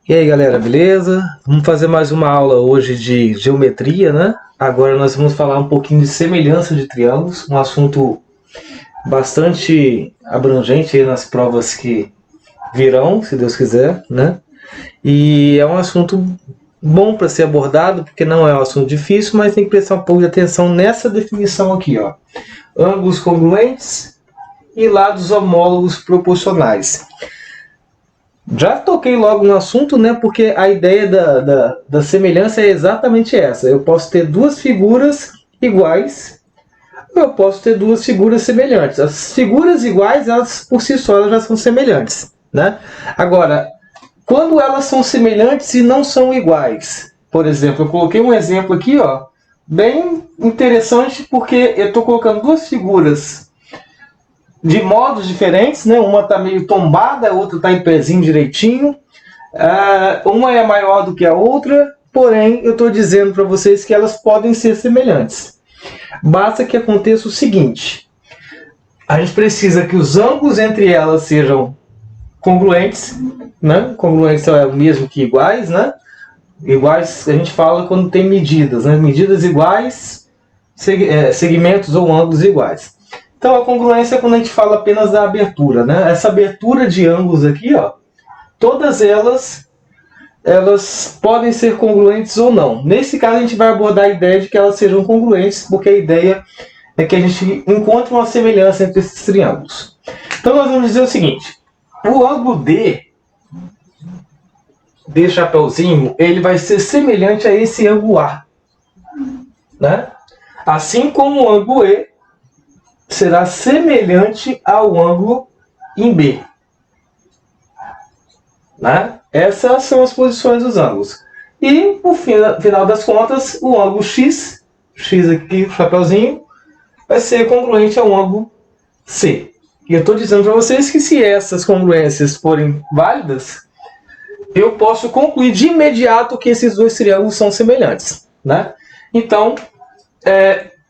E aí galera, beleza? Vamos fazer mais uma aula hoje de geometria, né? Agora nós vamos falar um pouquinho de semelhança de triângulos, um assunto bastante abrangente aí nas provas que virão, se Deus quiser, né? E é um assunto bom para ser abordado, porque não é um assunto difícil, mas tem que prestar um pouco de atenção nessa definição aqui, ó. Ângulos congruentes e lados homólogos proporcionais. Já toquei logo no assunto, né? Porque a ideia da semelhança é exatamente essa. Eu posso ter duas figuras iguais, ou eu posso ter duas figuras semelhantes. As figuras iguais, elas por si só elas já são semelhantes, né? Agora, quando elas são semelhantes e não são iguais, por exemplo, eu coloquei um exemplo aqui, ó, bem interessante, porque eu estou colocando duas figuras de modos diferentes, né? Uma está meio tombada, a outra está em pezinho direitinho. Uma é maior do que a outra, porém eu estou dizendo para vocês que elas podem ser semelhantes. Basta que aconteça o seguinte: a gente precisa que os ângulos entre elas sejam congruentes, né? Congruentes é o mesmo que iguais, né? Iguais a gente fala quando tem medidas, né? Medidas iguais, segmentos ou ângulos iguais. Então a congruência é quando a gente fala apenas da abertura, né? Essa abertura de ângulos aqui, ó, todas elas podem ser congruentes ou não. Nesse caso a gente vai abordar a ideia de que elas sejam congruentes, porque a ideia é que a gente encontre uma semelhança entre esses triângulos. Então nós vamos dizer o seguinte: o ângulo D chapeuzinho, ele vai ser semelhante a esse ângulo A, né? Assim como o ângulo E será semelhante ao ângulo em B, né? Essas são as posições dos ângulos. E, no final das contas, o ângulo X aqui, o chapeuzinho, vai ser congruente ao ângulo C. E eu estou dizendo para vocês que se essas congruências forem válidas, eu posso concluir de imediato que esses dois triângulos são semelhantes, né? Então,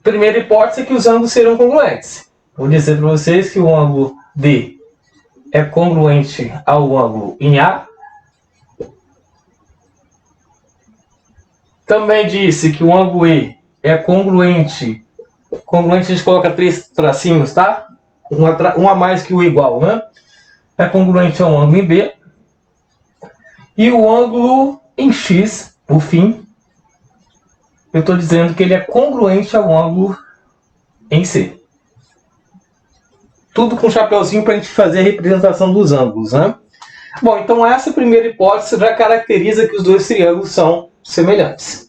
primeira hipótese é que os ângulos serão congruentes. Vou dizer para vocês que o ângulo D é congruente ao ângulo em A. Também disse que o ângulo E é congruente. Congruente a gente coloca 3 tracinhos, tá? Um a mais que o igual, né? É congruente ao ângulo em B. E o ângulo em X, por fim, eu estou dizendo que ele é congruente ao ângulo em C. Tudo com chapeuzinho para a gente fazer a representação dos ângulos, né? Bom, então essa primeira hipótese já caracteriza que os dois triângulos são semelhantes.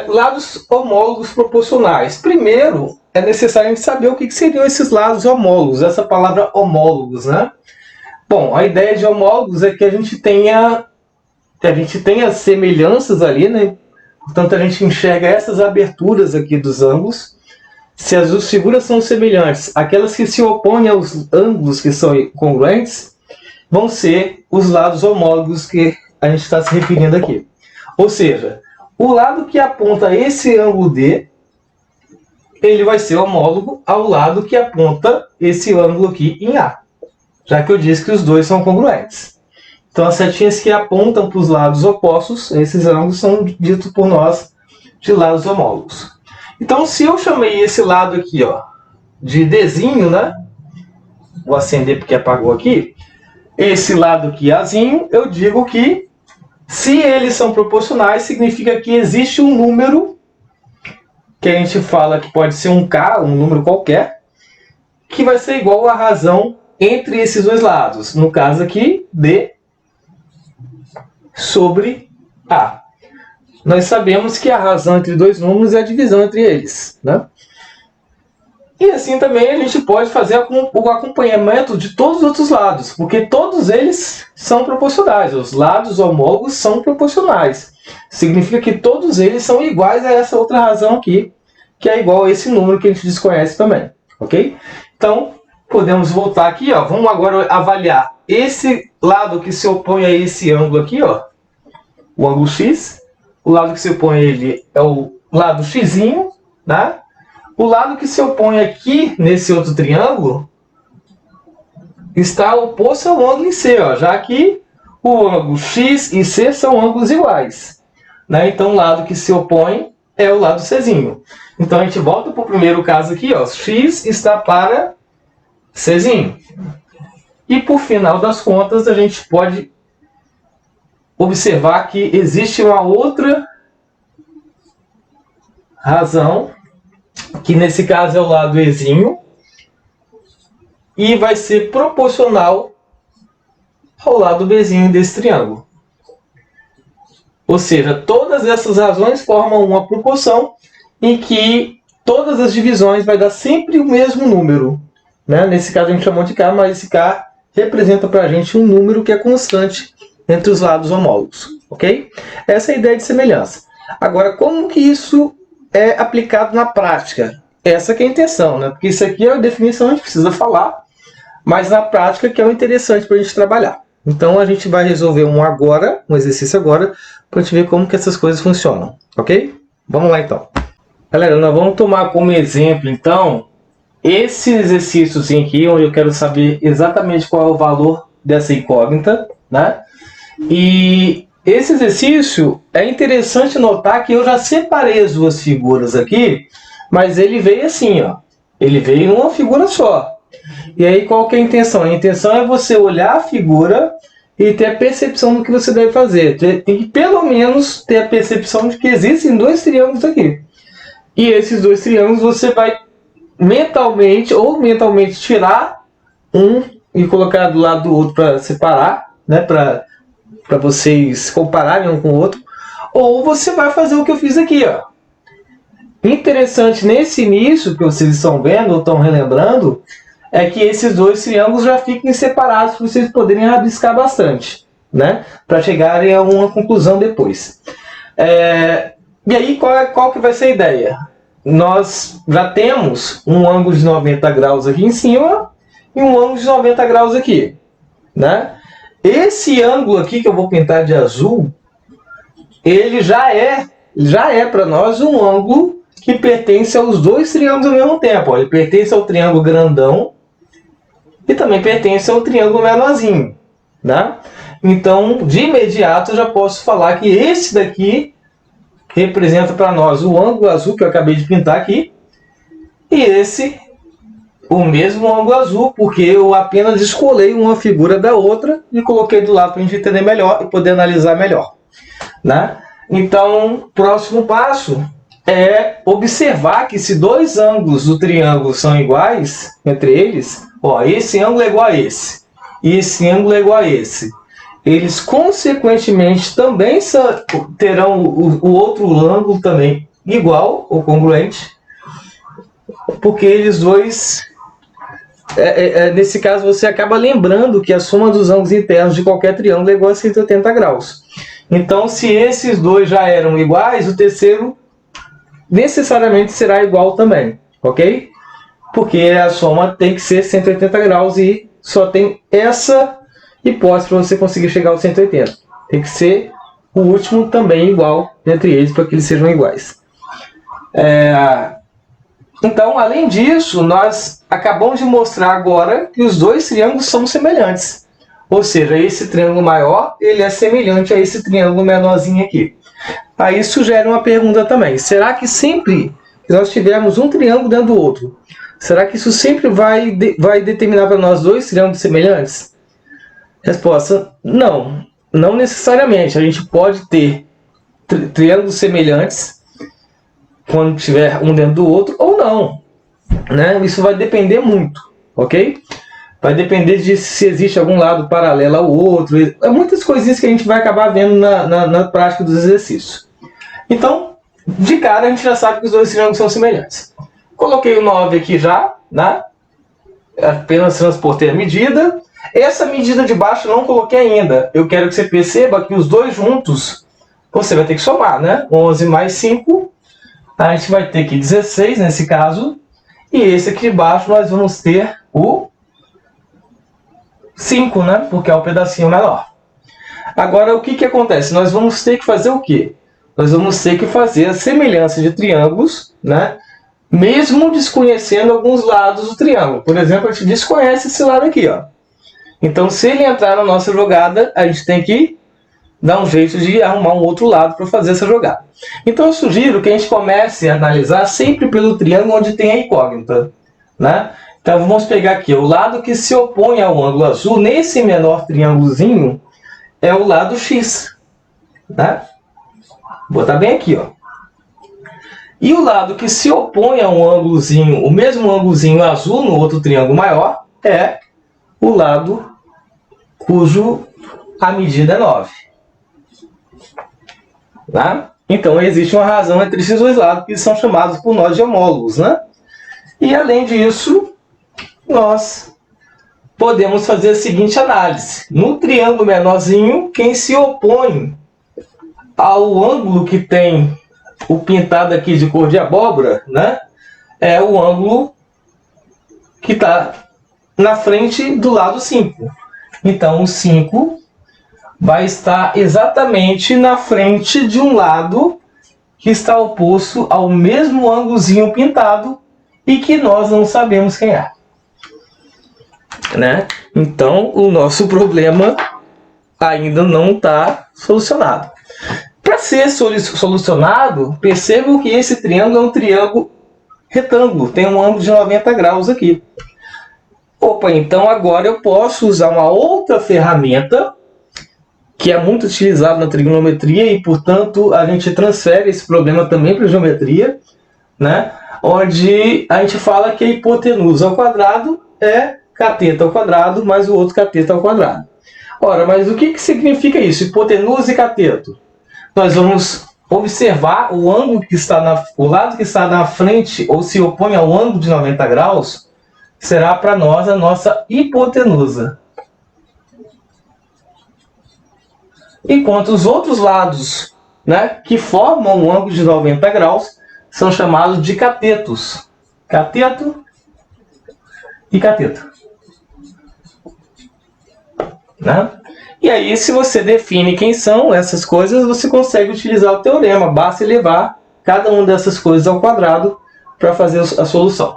Lados homólogos proporcionais. Primeiro, é necessário a gente saber o que seriam esses lados homólogos, essa palavra homólogos, né? Bom, a ideia de homólogos é que a gente tenha semelhanças ali, né? Portanto, a gente enxerga essas aberturas aqui dos ângulos. Se as duas figuras são semelhantes, aquelas que se opõem aos ângulos que são congruentes vão ser os lados homólogos que a gente está se referindo aqui. Ou seja, o lado que aponta esse ângulo D, ele vai ser homólogo ao lado que aponta esse ângulo aqui em A, já que eu disse que os dois são congruentes. Então as setinhas que apontam para os lados opostos, esses ângulos são ditos por nós de lados homólogos. Então se eu chamei esse lado aqui, ó, de Dzinho, né? Vou acender porque apagou aqui. Esse lado aqui, Azinho, eu digo que se eles são proporcionais, significa que existe um número, que a gente fala que pode ser um K, um número qualquer, que vai ser igual à razão entre esses dois lados. No caso aqui, D sobre A. Nós sabemos que a razão entre dois números é a divisão entre eles, né? E assim também a gente pode fazer o acompanhamento de todos os outros lados, porque todos eles são proporcionais. Os lados homólogos são proporcionais. Significa que todos eles são iguais a essa outra razão aqui, que é igual a esse número que a gente desconhece também, ok? Então, podemos voltar aqui, ó. Vamos agora avaliar esse lado que se opõe a esse ângulo aqui, ó, o ângulo X. O lado que se opõe a ele é o lado x'inho, né? O lado que se opõe aqui nesse outro triângulo está oposto ao ângulo em C, ó, já que o ângulo X e C são ângulos iguais, né? Então o lado que se opõe é o lado Czinho. Então a gente volta para o primeiro caso aqui, ó. X está para Czinho. E por final das contas a gente pode observar que existe uma outra razão, que nesse caso é o lado Ezinho, e vai ser proporcional ao lado Bzinho desse triângulo. Ou seja, todas essas razões formam uma proporção em que todas as divisões vai dar sempre o mesmo número, né? Nesse caso a gente chamou de K, mas esse K representa para a gente um número que é constante entre os lados homólogos, ok? Essa é a ideia de semelhança. Agora, como que isso é aplicado na prática? Essa que é a intenção, né? Porque isso aqui é a definição, a gente precisa falar, mas na prática que é o interessante para a gente trabalhar. Então a gente vai resolver um exercício agora, para a gente ver como que essas coisas funcionam, ok? Vamos lá então. Galera, nós vamos tomar como exemplo então esse exercício aqui, onde eu quero saber exatamente qual é o valor dessa incógnita, né? E esse exercício é interessante notar que eu já separei as duas figuras aqui, mas ele veio assim, ó. Ele veio em uma figura só. E aí qual que é a intenção? A intenção é você olhar a figura e ter a percepção do que você deve fazer. Tem que pelo menos ter a percepção de que existem dois triângulos aqui. E esses dois triângulos você vai mentalmente tirar um e colocar do lado do outro para separar, né? Para vocês compararem um com o outro. Ou você vai fazer o que eu fiz aqui, ó. Interessante nesse início que vocês estão vendo ou estão relembrando é que esses dois triângulos já fiquem separados para vocês poderem rabiscar bastante, né? Para chegarem a uma conclusão depois. E aí qual que vai ser a ideia? Nós já temos um ângulo de 90 graus aqui em cima e um ângulo de 90 graus aqui, né? Esse ângulo aqui que eu vou pintar de azul, ele já é para nós um ângulo que pertence aos dois triângulos ao mesmo tempo. Ó. Ele pertence ao triângulo grandão e também pertence ao triângulo menorzinho, né? Então, de imediato, eu já posso falar que esse daqui representa para nós o ângulo azul que eu acabei de pintar aqui, e esse, o mesmo ângulo azul, porque eu apenas descolei uma figura da outra e coloquei do lado para a gente entender melhor e poder analisar melhor, né? Então, próximo passo é observar que se dois ângulos do triângulo são iguais entre eles, ó, esse ângulo é igual a esse, e esse ângulo é igual a esse. Eles, consequentemente, também terão o outro ângulo também igual ou congruente, porque eles dois... nesse caso, você acaba lembrando que a soma dos ângulos internos de qualquer triângulo é igual a 180 graus. Então, se esses dois já eram iguais, o terceiro necessariamente será igual também, ok? Porque a soma tem que ser 180 graus e só tem essa hipótese para você conseguir chegar aos 180. Tem que ser o último também igual entre eles para que eles sejam iguais. Então, além disso, nós acabamos de mostrar agora que os dois triângulos são semelhantes. Ou seja, esse triângulo maior ele é semelhante a esse triângulo menorzinho aqui. Aí isso gera uma pergunta também. Será que sempre que nós tivermos um triângulo dentro do outro, será que isso sempre vai determinar para nós dois triângulos semelhantes? Resposta: não. Não necessariamente. A gente pode ter triângulos semelhantes quando tiver um dentro do outro ou não, né? Isso vai depender muito, ok? Vai depender de se existe algum lado paralelo ao outro. É muitas coisinhas que a gente vai acabar vendo na prática dos exercícios. Então, de cara, a gente já sabe que os dois triângulos são semelhantes. Coloquei o 9 aqui já, né? Apenas transportei a medida. Essa medida de baixo eu não coloquei ainda. Eu quero que você perceba que os dois juntos, você vai ter que somar, né? 11 mais 5, a gente vai ter aqui 16 nesse caso. E esse aqui de baixo nós vamos ter o 5, né? Porque é o pedacinho menor. Agora, o que acontece? Nós vamos ter que fazer o quê? Nós vamos ter que fazer a semelhança de triângulos, né? Mesmo desconhecendo alguns lados do triângulo. Por exemplo, a gente desconhece esse lado aqui, ó. Então, se ele entrar na nossa jogada, a gente tem que dar um jeito de arrumar um outro lado para fazer essa jogada. Então, eu sugiro que a gente comece a analisar sempre pelo triângulo onde tem a incógnita, né? Então, vamos pegar aqui o lado que se opõe ao ângulo azul, nesse menor triângulozinho, é o lado X, né? Vou botar bem aqui, ó. E o lado que se opõe a um ângulozinho, o mesmo ângulozinho azul no outro triângulo maior, é o lado cujo a medida é 9. Tá? Então, existe uma razão entre esses dois lados, que são chamados por nós de homólogos, né? E, além disso, nós podemos fazer a seguinte análise. No triângulo menorzinho, quem se opõe ao ângulo que tem o pintado aqui de cor de abóbora, né, é o ângulo que está na frente do lado 5. Então, o 5 vai estar exatamente na frente de um lado que está oposto ao mesmo ângulozinho pintado e que nós não sabemos quem é. Né? Então, o nosso problema ainda não está solucionado. Para ser solucionado, percebam que esse triângulo é um triângulo retângulo, tem um ângulo de 90 graus aqui. Opa, então agora eu posso usar uma outra ferramenta que é muito utilizada na trigonometria e, portanto, a gente transfere esse problema também para a geometria, né? Onde a gente fala que a hipotenusa ao quadrado é cateto ao quadrado mais o outro cateto ao quadrado. Ora, mas o que significa isso? Hipotenusa e cateto. Nós vamos observar o ângulo que está o lado que está na frente ou se opõe ao ângulo de 90 graus será para nós a nossa hipotenusa. Enquanto os outros lados, né, que formam um ângulo de 90 graus são chamados de catetos. Cateto e cateto. Né? E aí, se você define quem são essas coisas, você consegue utilizar o teorema. Basta elevar cada uma dessas coisas ao quadrado para fazer a solução.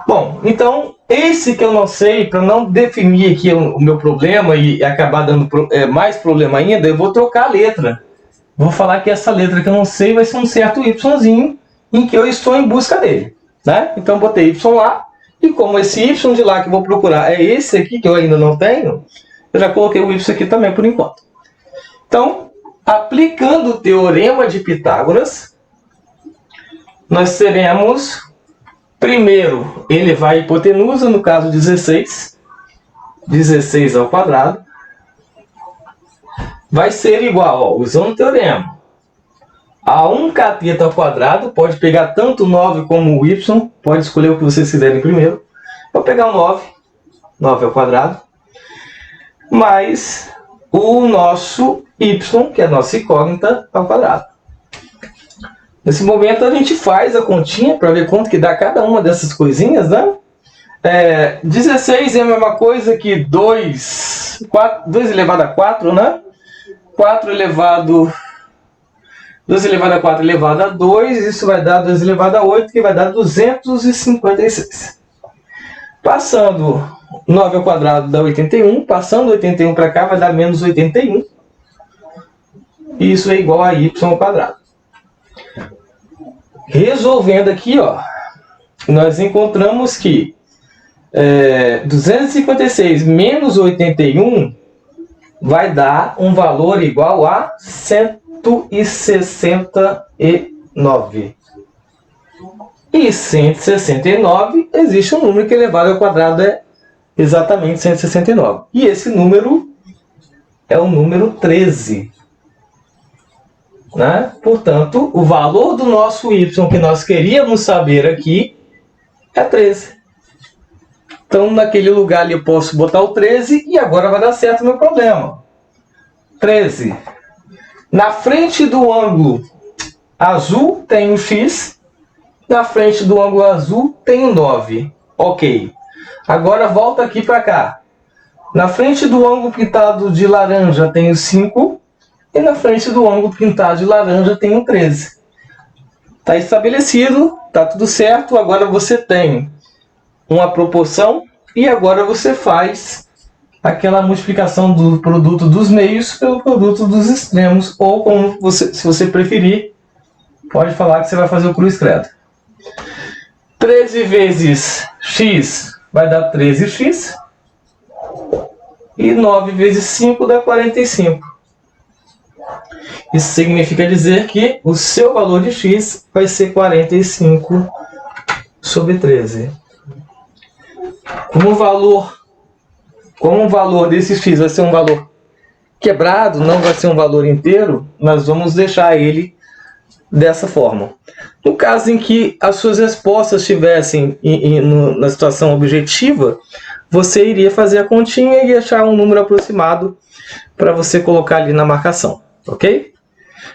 Bom, então, esse que eu não sei, para não definir aqui o meu problema e acabar dando mais problema ainda, eu vou trocar a letra. Vou falar que essa letra que eu não sei vai ser um certo yzinho em que eu estou em busca dele. Né? Então, botei y lá, e como esse y de lá que eu vou procurar é esse aqui que eu ainda não tenho, eu já coloquei o y aqui também por enquanto. Então, aplicando o teorema de Pitágoras, nós teremos, primeiro, elevar a hipotenusa, no caso 16. 16 ao quadrado. Vai ser igual, ó, usando o teorema, a 1 cateto ao quadrado. Pode pegar tanto o 9 como o y. Pode escolher o que vocês quiserem primeiro. Vou pegar o 9. 9 ao quadrado. Mais o nosso y, que é a nossa incógnita, ao quadrado. Nesse momento a gente faz a continha para ver quanto que dá cada uma dessas coisinhas, né? 16 é a mesma coisa que 2 elevado a 4, né? 2 elevado a 4 elevado a 2, isso vai dar 2 elevado a 8, que vai dar 256. Passando 9 ao quadrado dá 81, passando 81 para cá vai dar menos 81. E isso é igual a y ao quadrado. Resolvendo aqui, ó, nós encontramos que 256 menos 81 vai dar um valor igual a 169. E 169, existe um número que elevado ao quadrado é exatamente 169. E esse número é o número 13. Né? Portanto, o valor do nosso y que nós queríamos saber aqui é 13. Então, naquele lugar ali eu posso botar o 13 e agora vai dar certo o meu problema. 13. Na frente do ângulo azul tem o x. Na frente do ângulo azul tem o 9. Ok. Agora volta aqui para cá. Na frente do ângulo pintado de laranja tem o 5. E na frente do ângulo pintado de laranja tem o 13. Está estabelecido, está tudo certo. Agora você tem uma proporção e agora você faz aquela multiplicação do produto dos meios pelo produto dos extremos, ou como você, se você preferir, pode falar que você vai fazer o cruz credo. 13 vezes x vai dar 13x, e 9 vezes 5 dá 45. Isso significa dizer que o seu valor de x vai ser 45 sobre 13. Como o valor desse x vai ser um valor quebrado, não vai ser um valor inteiro, nós vamos deixar ele dessa forma. No caso em que as suas respostas estivessem na situação objetiva, você iria fazer a continha e achar um número aproximado para você colocar ali na marcação, ok?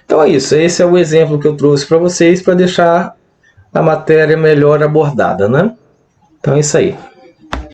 Então é isso, esse é o exemplo que eu trouxe para vocês para deixar a matéria melhor abordada, né? Então é isso aí.